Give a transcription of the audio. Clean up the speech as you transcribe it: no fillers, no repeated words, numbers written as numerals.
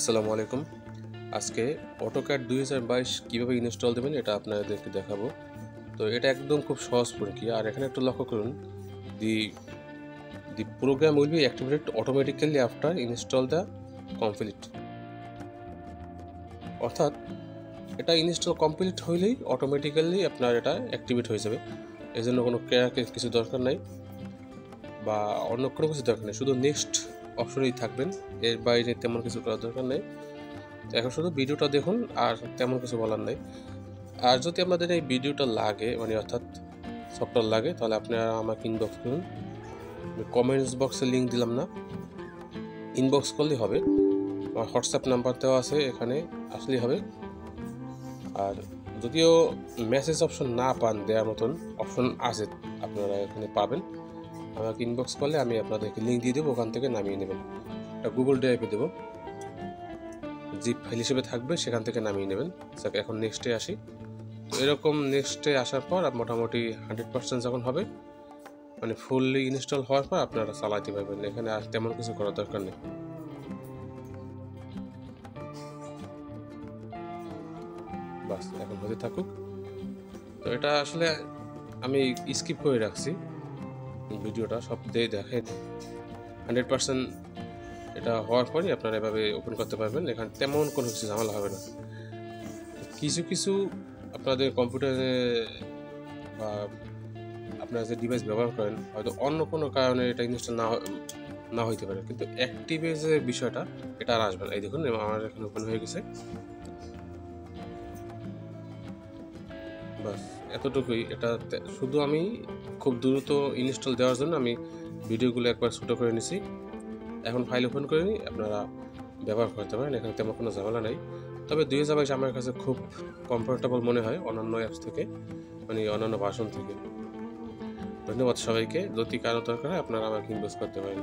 আসসালামু আলাইকুম। আজকে অটোক্যাড 2022 কীভাবে ইনস্টল দেবেন এটা আপনাদেরকে দেখাবো। তো এটা একদম খুব সহজ প্রক্রিয়া। আর এখানে একটু লক্ষ্য করুন, the the program will be activated automatically after install the complete. অর্থাৎ এটা ইনস্টল কমপ্লিট হইলেই অটোমেটিক্যালি আপনার এটা অ্যাক্টিভেট হয়ে যাবে। এই জন্য কোনো কিছু দরকার নাই বা অন্য কোনো কিছু দরকার নেই, শুধু নেক্সট অপশনেই থাকবেন। এর বাইরে তেমন কিছু করার দরকার নেই। তো এখন শুধু ভিডিওটা দেখুন, আর তেমন কিছু বলার নেই। আর যদি আপনাদের এই ভিডিওটা লাগে, মানে অর্থাৎ সফটওয়্যার লাগে, তাহলে আপনারা আমাকে ইনবক্স করুন। কমেন্টস বক্সে লিঙ্ক দিলাম না, ইনবক্স করলেই হবে। আমার হোয়াটসঅ্যাপ নাম্বার দেওয়া আছে, এখানে আসলেই হবে। আর যদিও মেসেজ অপশন না পান, দেওয়ার মতন অপশন আছে, আপনারা এখানে পাবেন। আমাকে ইনবক্স করলে আমি আপনাদেরকে লিঙ্ক দিয়ে দেবো, ওখান থেকে নামিয়ে নেবেন। এটা গুগল ড্রাইভে দেবো, জিপ ফাইল হিসেবে থাকবে, সেখান থেকে নামিয়ে নেবেন। এখন নেক্সটে আসি। তো এরকম নেক্সটে আসার পর মোটামুটি 100% যখন হবে, মানে ফুললি ইনস্টল হওয়ার পর আপনারা চালাতে পারবেন। এখানে আর তেমন কিছু করার দরকার নেই। বাস এখন হতে থাকুক। তো এটা আসলে আমি স্কিপ করে রাখছি, ভিডিওটা সব দিয়ে দেখেন। 100% এটা হওয়ার পরই আপনারা এভাবে ওপেন করতে পারবেন। এখানে তেমন কোনো কিছু ঝামেলা হবে না। কিছু কিছু আপনাদের কম্পিউটারে বা আপনারা যে ডিভাইস ব্যবহার করেন, হয়তো অন্য কোনো কারণে এটা ইনস্টল না হইতে পারে, কিন্তু অ্যাক্টিভে যে বিষয়টা, এটা আর আসবে না। এই দেখুন, আমার এখানে ওপেন হয়ে গেছে। বাস এতটুকুই। এটা শুধু আমি খুব দ্রুত ইনস্টল দেওয়ার জন্য আমি ভিডিওগুলো একবার ছোটো করে নিছি। এখন ফাইল ওপেন করে নিই, আপনারা ব্যবহার করতে পারেন। এখানে তেমন কোনো ঝামেলা নাই। তবে 2022 আমার কাছে খুব কমফোর্টেবল মনে হয় অন্যান্য অ্যাপস থেকে, মানে অন্যান্য ভার্সন থেকে। ধন্যবাদ সবাইকে। যদি কারো দরকার হয় আপনারা আমাকে ইনবক্স করতে পারেন।